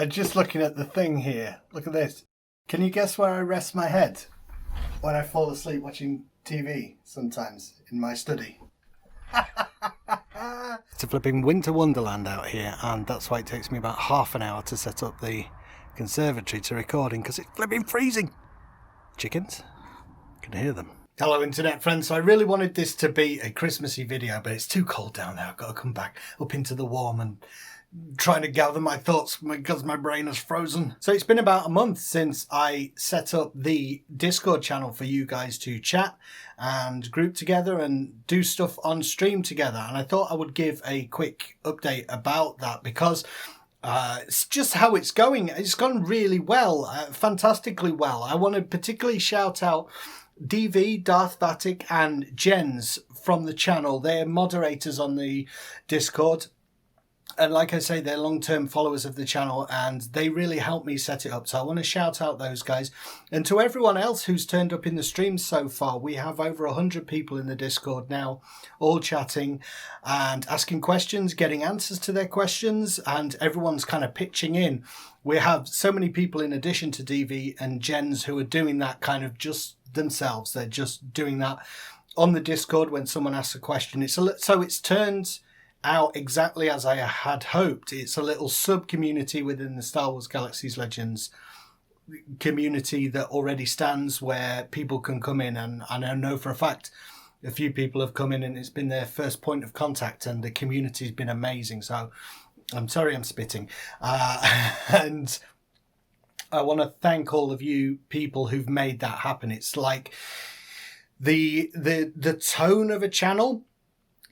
Just looking at the thing here. Look at this. Can you guess where I rest my head when I fall asleep watching TV sometimes in my study? It's a flipping winter wonderland out here, and that's why it takes me about half an hour to set up the conservatory to recording, because it's flipping freezing. Chickens? Can hear them. Hello internet friends, so I really wanted this to be a Christmassy video, but it's too cold down there. I've got to come back up into the warm and trying to gather my thoughts because my brain is frozen. So it's been about a month since I set up the Discord channel for you guys to chat and group together and do stuff on stream together, and I thought I would give a quick update about that because it's just how it's going. It's gone really well, fantastically well. I want to particularly shout out DV, Darth Vatic and Jens from the channel. They're moderators on the Discord. And like I say, they're long-term followers of the channel and they really helped me set it up. So I want to shout out those guys. And to everyone else who's turned up in the stream so far, we have over 100 people in the Discord now, all chatting and asking questions, getting answers to their questions, and everyone's kind of pitching in. We have so many people in addition to DV and Jens who are doing that kind of just themselves. They're just doing that on the Discord when someone asks a question. So it's turned out exactly as I had hoped. It's a little sub-community within the Star Wars Galaxies Legends community that already stands where people can come in, and I know for a fact a few people have come in and it's been their first point of contact and the community's been amazing. So I'm sorry I'm spitting. And I want to thank all of you people who've made that happen. It's like the tone of a channel.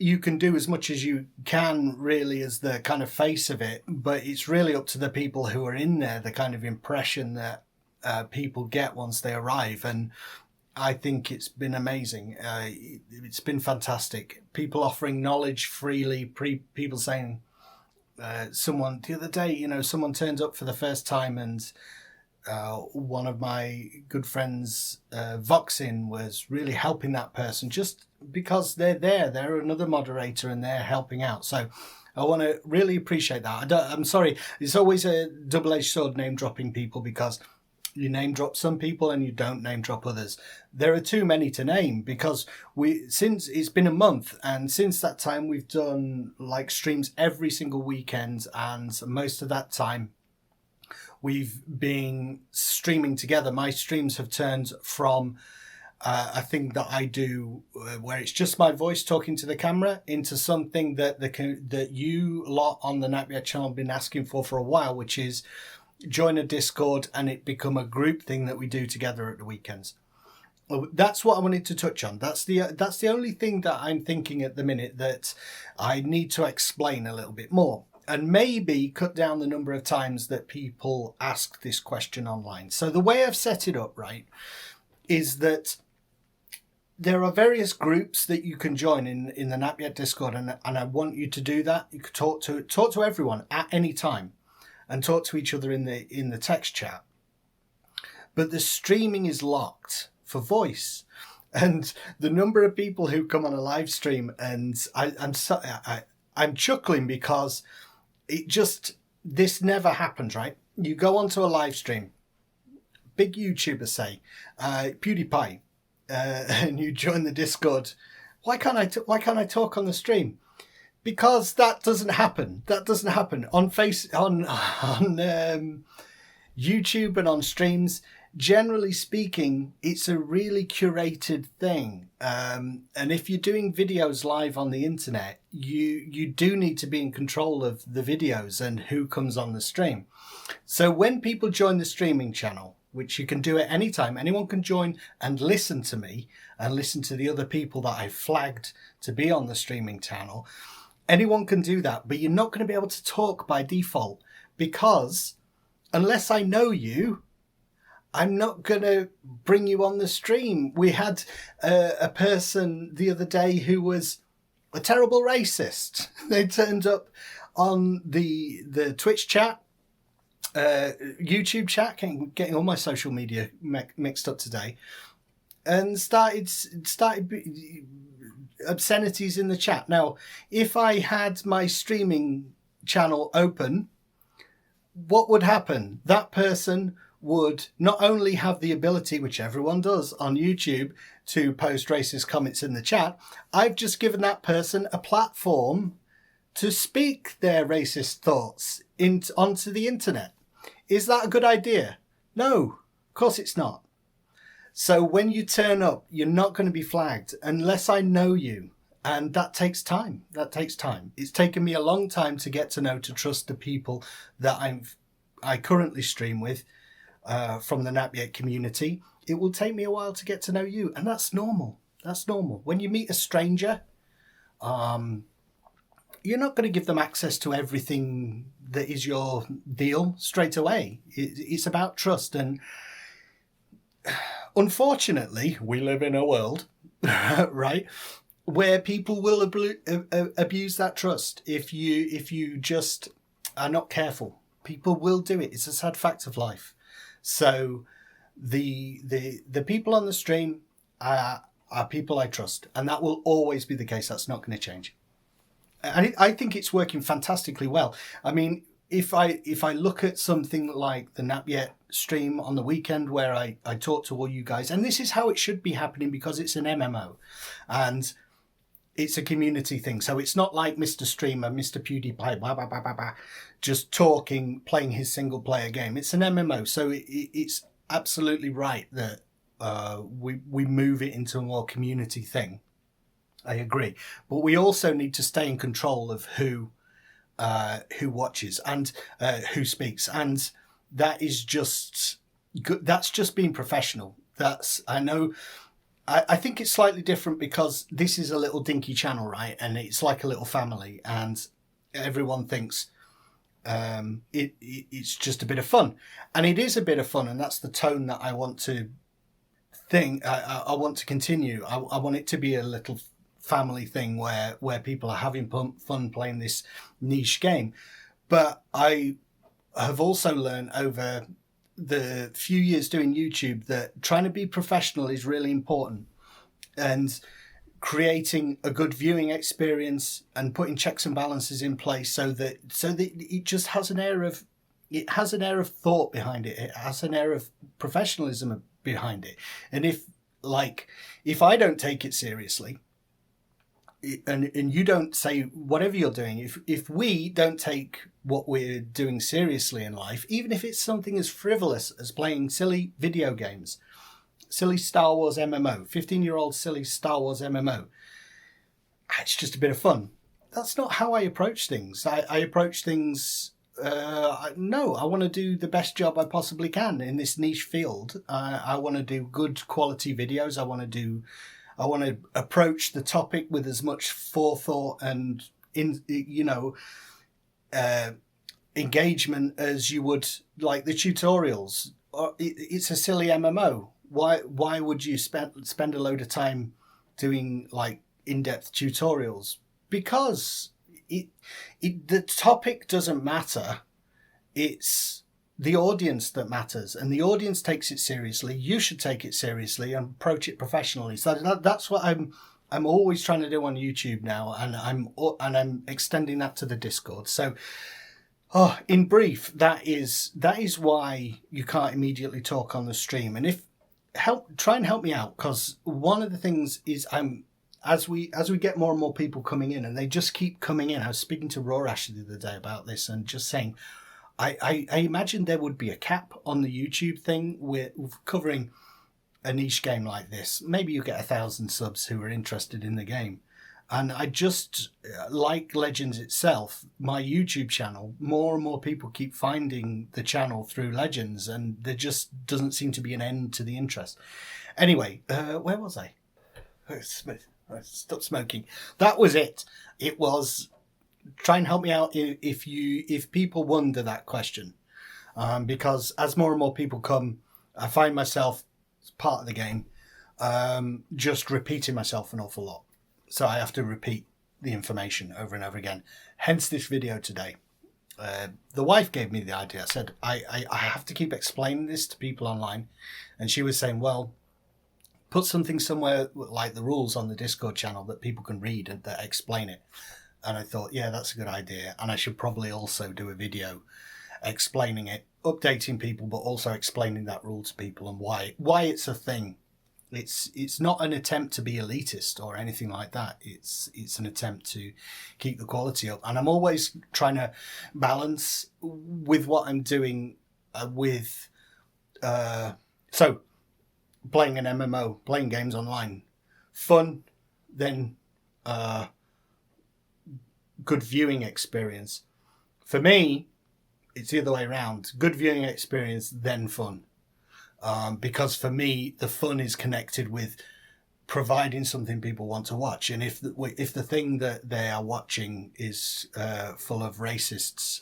You can do as much as you can really as the kind of face of it, but it's really up to the people who are in there, the kind of impression that people get once they arrive. And I think it's been amazing. It's been fantastic. People offering knowledge freely, people saying, someone the other day, someone turned up for the first time and one of my good friends, Voxin, was really helping that person just because they're there. They're another moderator and they're helping out. So I want to really appreciate that. I'm sorry. It's always a double-edged sword name dropping people because you name drop some people and you don't name drop others. There are too many to name because since it's been a month, and since that time we've done like streams every single weekend, and most of that time we've been streaming together. My streams have turned from a thing that I do where it's just my voice talking to the camera into something that you lot on the Napyet channel have been asking for a while, which is join a Discord and it become a group thing that we do together at the weekends. That's what I wanted to touch on. That's the only thing that I'm thinking at the minute that I need to explain a little bit more, and maybe cut down the number of times that people ask this question online. So the way I've set it up, right, is that there are various groups that you can join in the Napyet Discord, and I want you to do that. You could talk to everyone at any time and talk to each other in the text chat. But the streaming is locked for voice. And the number of people who come on a live stream, and I'm chuckling because this never happens, right? You go onto a live stream, big YouTuber say, PewDiePie, and you join the Discord. Why can't I talk on the stream? Because that doesn't happen. That doesn't happen on YouTube and on streams. Generally speaking, it's a really curated thing. And if you're doing videos live on the internet, you do need to be in control of the videos and who comes on the stream. So when people join the streaming channel, which you can do at any time, anyone can join and listen to me and listen to the other people that I've flagged to be on the streaming channel. Anyone can do that, but you're not going to be able to talk by default because unless I know you, I'm not going to bring you on the stream. We had a person the other day who was a terrible racist. They turned up on the Twitch chat, YouTube chat, getting all my social media mixed up today, and started obscenities in the chat. Now, if I had my streaming channel open, what would happen? That person would not only have the ability, which everyone does on YouTube, to post racist comments in the chat. I've just given that person a platform to speak their racist thoughts onto the internet. Is that a good idea? No, of course it's not. So when you turn up, you're not going to be flagged unless I know you. And that takes time. That takes time. It's taken me a long time to get to know, to trust the people that I currently stream with from the Napyet community. It will take me a while to get to know you. And that's normal. That's normal. When you meet a stranger, you're not going to give them access to everything that is your deal straight away. It's about trust. And unfortunately, we live in a world, right, where people will abuse that trust if you just are not careful. People will do it. It's a sad fact of life. So the people on the stream are people I trust, and that will always be the case. That's not going to change. And I think it's working fantastically well. I mean, if I look at something like the Napyet stream on the weekend where I talk to all you guys, and this is how it should be happening because it's an MMO and it's a community thing. So it's not like Mr. Streamer, Mr. PewDiePie, blah, blah, blah, blah, blah, just talking, playing his single player game. It's an MMO. So it's absolutely right that we move it into a more community thing. I agree. But we also need to stay in control of who watches and who speaks. And that is just good. That's just being professional. I think it's slightly different because this is a little dinky channel, right? And it's like a little family, and everyone thinks it's just a bit of fun. And it is a bit of fun, and that's the tone that I want to I want to continue. I want it to be a little family thing where people are having fun playing this niche game. But I have also learned over the few years doing YouTube that trying to be professional is really important, and creating a good viewing experience and putting checks and balances in place so that it just has an air of thought behind it. It has an air of professionalism behind it. And if I don't take it seriously, and you don't say whatever you're doing, if we don't take what we're doing seriously in life, even if it's something as frivolous as playing silly video games, silly Star Wars MMO, 15-year-old silly Star Wars MMO, it's just a bit of fun. That's not how I approach things. I approach things, no, I want to do the best job I possibly can in this niche field. I want to do good quality videos. I want to approach the topic with as much forethought and engagement as you would like the tutorials. It's a silly MMO. Why would you spend a load of time doing like in-depth tutorials? Because the topic doesn't matter. It's the audience that matters, and the audience takes it seriously. You should take it seriously and approach it professionally. So that's what I'm always trying to do on YouTube now, and I'm extending that to the Discord. So, in brief, that is why you can't immediately talk on the stream. And try and help me out, because one of the things is as we get more and more people coming in, and they just keep coming in. I was speaking to Rorash the other day about this, and just saying, I imagine there would be a cap on the YouTube thing with covering a niche game like this. Maybe you get 1,000 subs who are interested in the game. And I just, like Legends itself, my YouTube channel, more and more people keep finding the channel through Legends, and there just doesn't seem to be an end to the interest. Anyway, where was I? Stop smoking. That was it. It was... Try and help me out if people wonder that question, because as more and more people come, I find myself as part of the game just repeating myself an awful lot, so I have to repeat the information over and over again. Hence this video today. The wife gave me the idea. I said I have to keep explaining this to people online, and she was saying, well, put something somewhere like the rules on the Discord channel that people can read and that explain it. And I thought, yeah, that's a good idea. And I should probably also do a video explaining it, updating people, but also explaining that rule to people and why it's a thing. It's not an attempt to be elitist or anything like that. It's an attempt to keep the quality up. And I'm always trying to balance with what I'm doing with so playing an MMO, playing games online, fun, then good viewing experience. For me, it's the other way around. Good viewing experience, then fun. Because for me, the fun is connected with providing something people want to watch. And if the thing that they are watching is full of racists,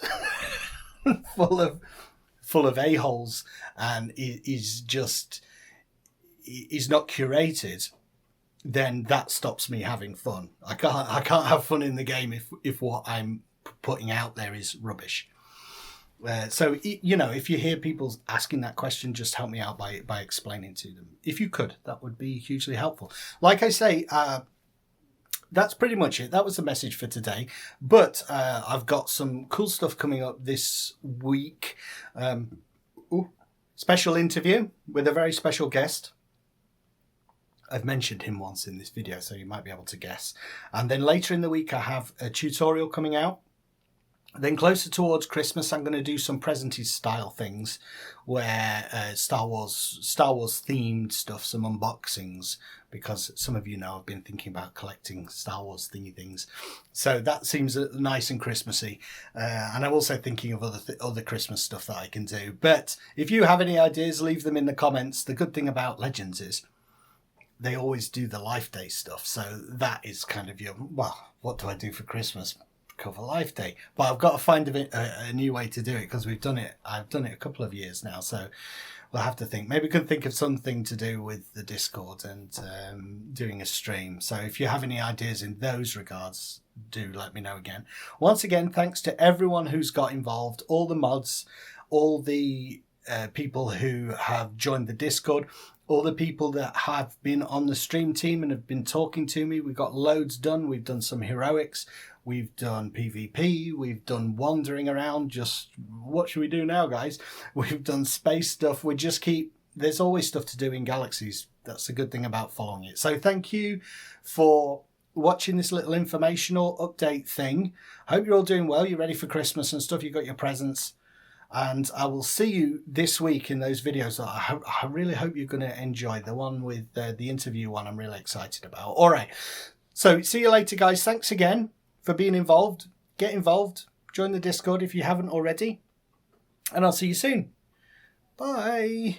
full of a-holes, and is not curated, then that stops me having fun. I can't have fun in the game if what I'm putting out there is rubbish. So, if you hear people asking that question, just help me out by explaining to them. If you could, that would be hugely helpful. Like I say, that's pretty much it. That was the message for today. But I've got some cool stuff coming up this week. Special interview with a very special guest. I've mentioned him once in this video, so you might be able to guess. And then later in the week, I have a tutorial coming out. Then closer towards Christmas, I'm going to do some presenty style things where Star Wars themed stuff, some unboxings, because some of you know I've been thinking about collecting Star Wars thingy things. So that seems nice and Christmassy. And I'm also thinking of other Christmas stuff that I can do. But if you have any ideas, leave them in the comments. The good thing about Legends is they always do the Life Day stuff. So that is kind of what do I do for Christmas? Cover Life Day, but I've got to find a new way to do it, because I've done it a couple of years now, so we'll have to think. Maybe we can think of something to do with the Discord and doing a stream. So if you have any ideas in those regards, do let me know again. Once again, thanks to everyone who's got involved, all the mods, all the people who have joined the Discord, all the people that have been on the stream team and have been talking to me. We've got loads done. We've done some heroics. We've done PvP, we've done wandering around, just what should we do now, guys? We've done space stuff. There's always stuff to do in Galaxies. That's the good thing about following it. So thank you for watching this little informational update thing. Hope you're all doing well. You're ready for Christmas and stuff. You got your presents. And I will see you this week in those videos that I really hope you're going to enjoy. The one with the interview one I'm really excited about. All right. So see you later, guys. Thanks again for being involved. Get involved. Join the Discord if you haven't already. And I'll see you soon. Bye.